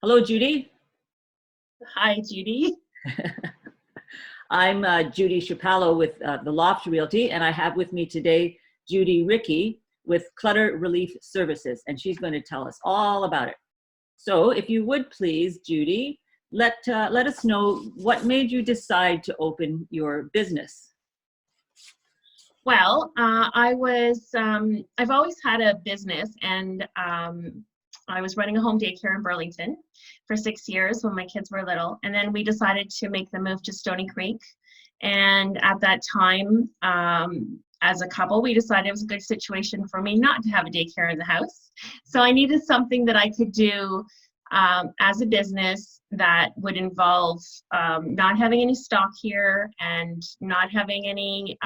Hello, Judy. Hi, Judy. I'm Judy Shapalo with the Loft Realty, and I have with me today Judy Rickey with Clutter Relief Services, and she's going to tell us all about it. So, if you would please, Judy, let us know what made you decide to open your business. Well, I've always had a business, and I was running a home daycare in Burlington for 6 years when my kids were little. And then we decided to make the move to Stony Creek. And at that time, as a couple, we decided it was a good situation for me not to have a daycare in the house. So I needed something that I could do as a business that would involve not having any stock here and not having any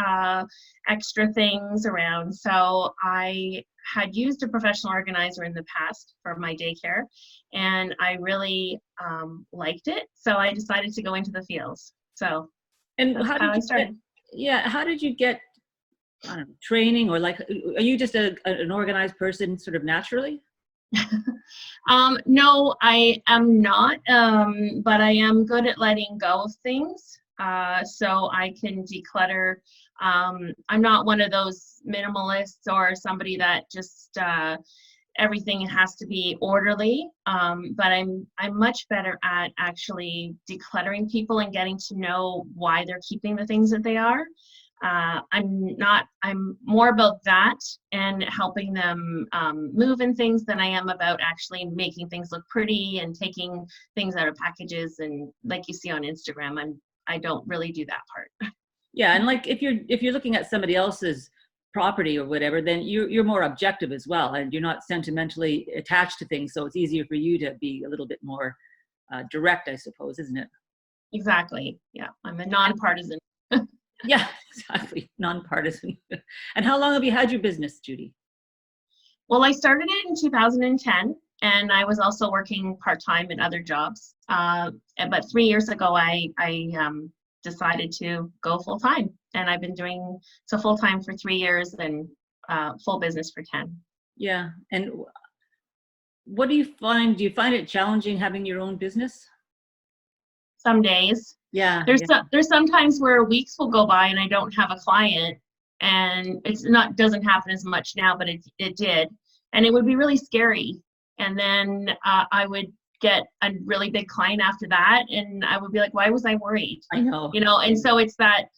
extra things around. So I had used a professional organizer in the past for my daycare, and I really liked it. So I decided to go into the fields. So And that's how how did I you get, started. yeah, how did you get, I don't know, training, or like, are you just an organized person sort of naturally? No, I am not, but I am good at letting go of things. So I can declutter. I'm not one of those minimalists or somebody that just everything has to be orderly. But I'm much better at actually decluttering people and getting to know why they're keeping the things that they are. I'm more about that and helping them move in things than I am about actually making things look pretty and taking things out of packages. And like you see on Instagram, I don't really do that part. Yeah, and like if you're looking at somebody else's property or whatever, then you're more objective as well, and you're not sentimentally attached to things, so it's easier for you to be a little bit more direct, I suppose, isn't it? Exactly. Yeah, I'm a nonpartisan. Yeah, exactly, nonpartisan. And how long have you had your business, Judy? Well, I started it in 2010, and I was also working part-time in other jobs. But 3 years ago, I decided to go full-time, and I've been doing so full-time for 3 years and full business for 10. Yeah, and what do you find? Do you find it challenging having your own business? Some days. Yeah, There's yeah, there's sometimes where weeks will go by and I don't have a client, and it's not doesn't happen as much now, but it did, and it would be really scary. And then I would get a really big client after that, and I would be like, why was I worried? I know. And so it's that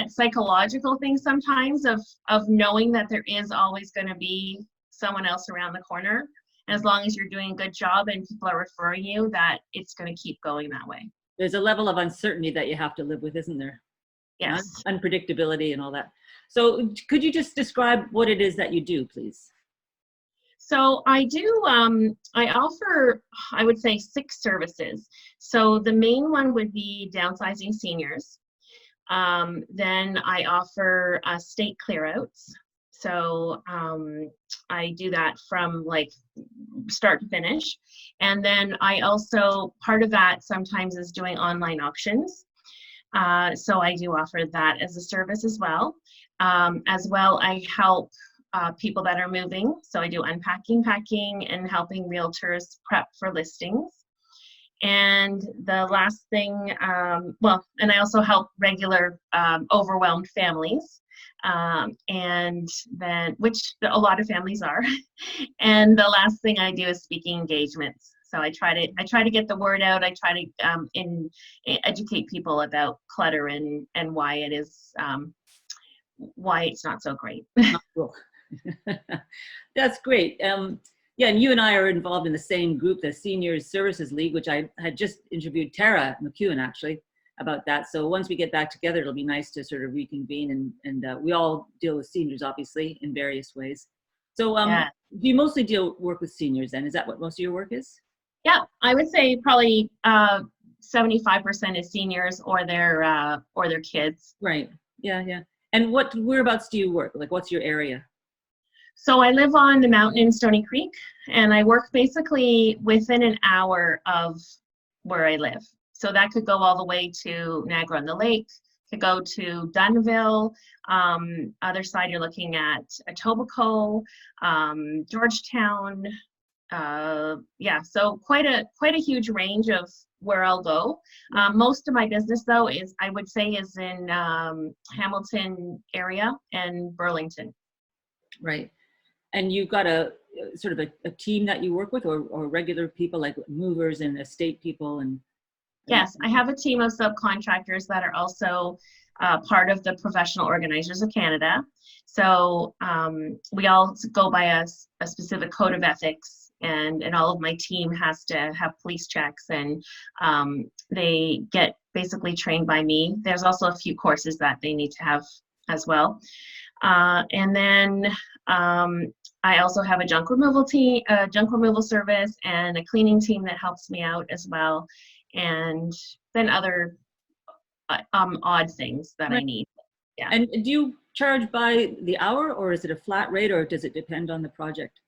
psychological thing sometimes of knowing that there is always going to be someone else around the corner. And as long as you're doing a good job and people are referring you, that it's going to keep going that way. There's a level of uncertainty that you have to live with, isn't there? Yes. Unpredictability and all that. So could you just describe what it is that you do, please? So I do, I offer, I would say, 6 services. So the main one would be downsizing seniors. Then I offer state clearouts. So I do that from like start to finish. And then I also, part of that sometimes is doing online auctions. So I do offer that as a service as well. As well, I help people that are moving. So I do unpacking, packing, and helping realtors prep for listings. And the last thing, and I also help regular overwhelmed families. And then, which a lot of families are. And the last thing I do is speaking engagements. So I try to get the word out. I try to educate people about clutter and why it is why it's not so great. Cool. That's great. Yeah, and you and I are involved in the same group, the Seniors Services League, which I had just interviewed Tara McEwen actually about that. So once we get back together, it'll be nice to sort of reconvene, and we all deal with seniors, obviously, in various ways. So Yeah. do you mostly work with seniors then? Is that what most of your work is? Yeah, I would say probably 75% is seniors or their kids. Right. Yeah, yeah. And whereabouts do you work? Like, what's your area? So I live on the mountain in Stony Creek, and I work basically within an hour of where I live. So that could go all the way to Niagara-on-the-Lake, could go to Dunnville. Other side, you're looking at Etobicoke, Georgetown. Yeah, so quite a huge range of where I'll go. Most of my business though is, I would say, is in Hamilton area and Burlington. Right. And you've got a sort of a team that you work with, or regular people like movers and estate people and Yes, I have a team of subcontractors that are also part of the Professional Organizers of Canada. So we all go by a specific code of ethics, and all of my team has to have police checks, and they get basically trained by me. There's also a few courses that they need to have as well. And then I also have a junk removal team, a junk removal service, and a cleaning team that helps me out as well. And then other odd things that I need. Yeah. And do you charge by the hour, or is it a flat rate, or does it depend on the project?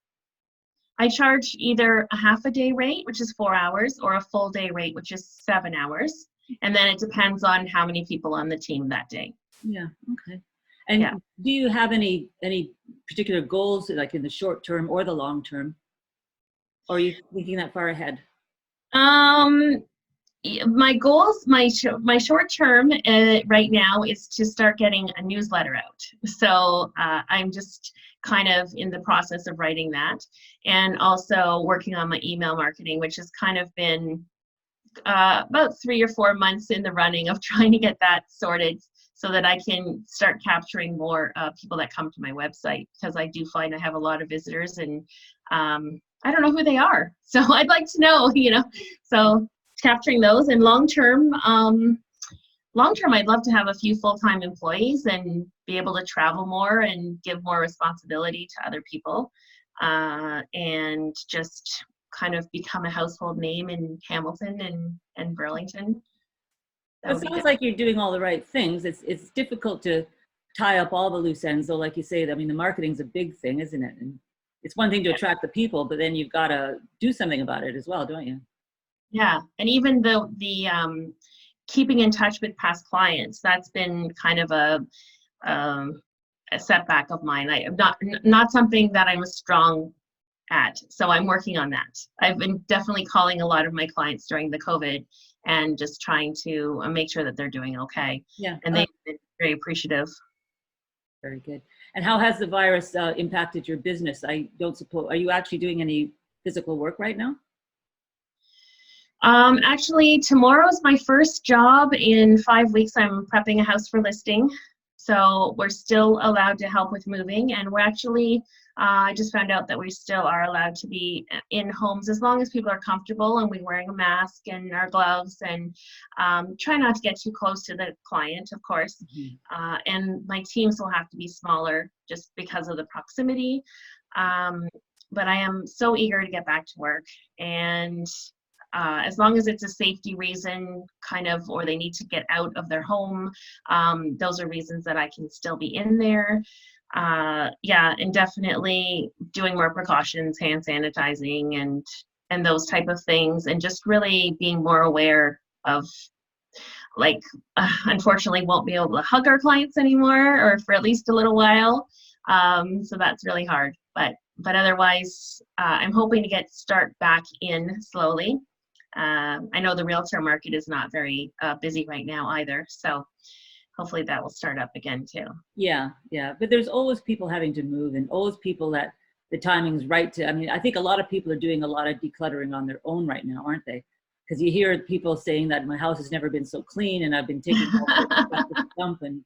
I charge either a half a day rate, which is 4 hours, or a full day rate, which is 7 hours. And then it depends on how many people on the team that day. Yeah. Okay. And do you have any particular goals, like in the short term or the long term? Or are you thinking that far ahead? My goals, my short term right now is to start getting a newsletter out. So I'm just kind of in the process of writing that, and also working on my email marketing, which has kind of been about 3 or 4 months in the running of trying to get that sorted, so that I can start capturing more people that come to my website, because I do find I have a lot of visitors, and I don't know who they are. So I'd like to know, so capturing those. And long term, I'd love to have a few full-time employees and be able to travel more and give more responsibility to other people, and just kind of become a household name in Hamilton and Burlington. It sounds like you're doing all the right things. It's difficult to tie up all the loose ends, though. Like you say, I mean, the marketing's a big thing, isn't it? And it's one thing to attract the people, but then you've got to do something about it as well, don't you? Yeah, and even the keeping in touch with past clients, that's been kind of a setback of mine. I'm not something that I'm strong at, so I'm working on that. I've been definitely calling a lot of my clients during the COVID and just trying to make sure that they're doing okay. Yeah, and they've been very appreciative. Very good. And how has the virus impacted your business? I don't suppose, are you actually doing any physical work right now? Actually, tomorrow's my first job in 5 weeks. I'm prepping a house for listing. So we're still allowed to help with moving, and we're actually, I just found out that we still are allowed to be in homes as long as people are comfortable and we're wearing a mask and our gloves, and try not to get too close to the client, of course. Mm-hmm. And my teams will have to be smaller just because of the proximity. But I am so eager to get back to work, and as long as it's a safety reason, kind of, or they need to get out of their home, those are reasons that I can still be in there. Yeah, and definitely doing more precautions, hand sanitizing and those type of things, and just really being more aware of, like, unfortunately won't be able to hug our clients anymore, or for at least a little while. So that's really hard, but otherwise, I'm hoping to start back in slowly. I know the realtor market is not very busy right now either, so hopefully that will start up again too. Yeah, but there's always people having to move, and always people that the timing's right to. I mean, I think a lot of people are doing a lot of decluttering on their own right now, aren't they? Because you hear people saying that my house has never been so clean, and I've been taking all the dump and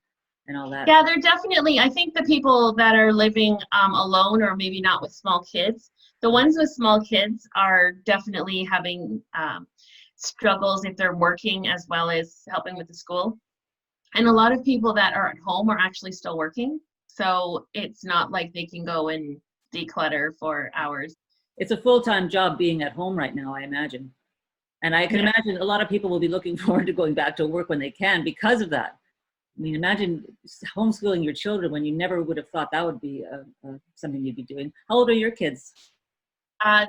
all that. Yeah, they're definitely, I think the people that are living alone, or maybe not with small kids, the ones with small kids are definitely having struggles if they're working as well as helping with the school. And a lot of people that are at home are actually still working. So it's not like they can go and declutter for hours. It's a full-time job being at home right now, I imagine. And I can imagine a lot of people will be looking forward to going back to work when they can because of that. I mean, imagine homeschooling your children when you never would have thought that would be something you'd be doing. How old are your kids?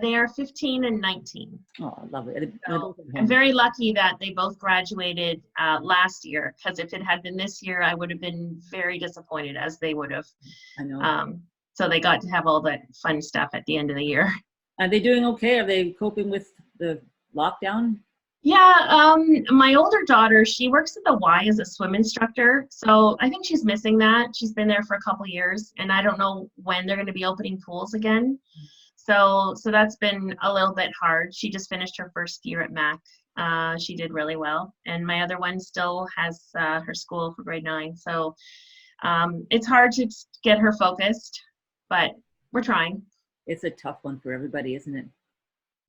They are 15 and 19. Oh, lovely. So I'm very lucky that they both graduated last year, because if it had been this year, I would have been very disappointed, as they would have. I know. So they got to have all that fun stuff at the end of the year. Are they doing okay? Are they coping with the lockdown? Yeah, my older daughter, she works at the Y as a swim instructor, so I think she's missing that. She's been there for a couple years, and I don't know when they're going to be opening pools again. So that's been a little bit hard. She just finished her first year at Mac. She did really well, and my other one still has her school for grade 9. So it's hard to get her focused, but we're trying. It's a tough one for everybody, isn't it?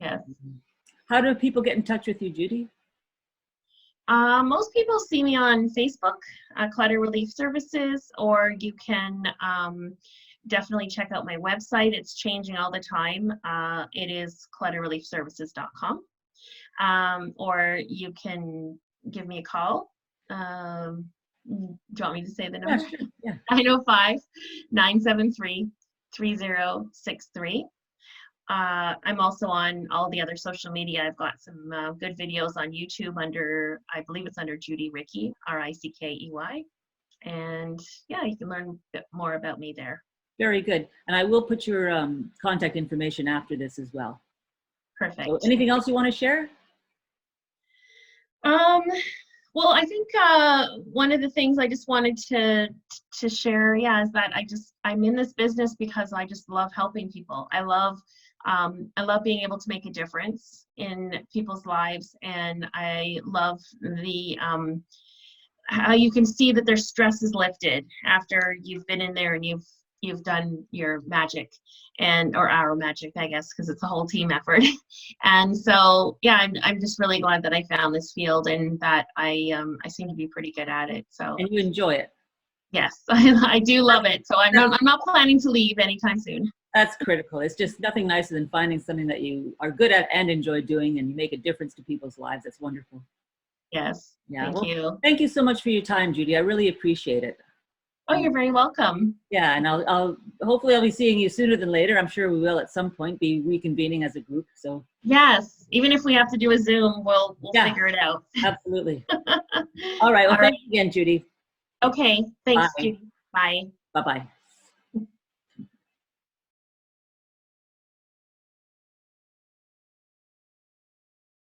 Yes. How do people get in touch with you, Judy? Most people see me on Facebook, Clutter Relief Services, or you can definitely check out my website. It's changing all the time. It is clutterreliefservices.com. Or you can give me a call. Do you want me to say the number? Yeah, sure. Yeah. 905-973-3063. I'm also on all the other social media. I've got some good videos on YouTube under, I believe it's under Judy Rickey, Rickey. And yeah, you can learn a bit more about me there. Very good. And I will put your contact information after this as well. Perfect. So anything else you want to share? Well, I think one of the things I just wanted to share, yeah, is that I'm in this business because I just love helping people. I love being able to make a difference in people's lives, and I love the how you can see that their stress is lifted after you've been in there and you've done your magic, or our magic, I guess, because it's a whole team effort. And so, yeah, I'm just really glad that I found this field and that I seem to be pretty good at it. So. And you enjoy it. Yes, I do love it. So I'm not planning to leave anytime soon. That's critical. It's just nothing nicer than finding something that you are good at and enjoy doing, and you make a difference to people's lives. That's wonderful. Yes. Yeah. Thank you. Thank you so much for your time, Judy. I really appreciate it. Oh, you're very welcome. Yeah, and I'll hopefully I'll be seeing you sooner than later. I'm sure we will at some point be reconvening as a group. So yes, even if we have to do a Zoom, we'll figure it out. Absolutely. All right. Well, thank you again, Judy. Okay. Thanks, Bye. Judy. Bye. Bye-bye.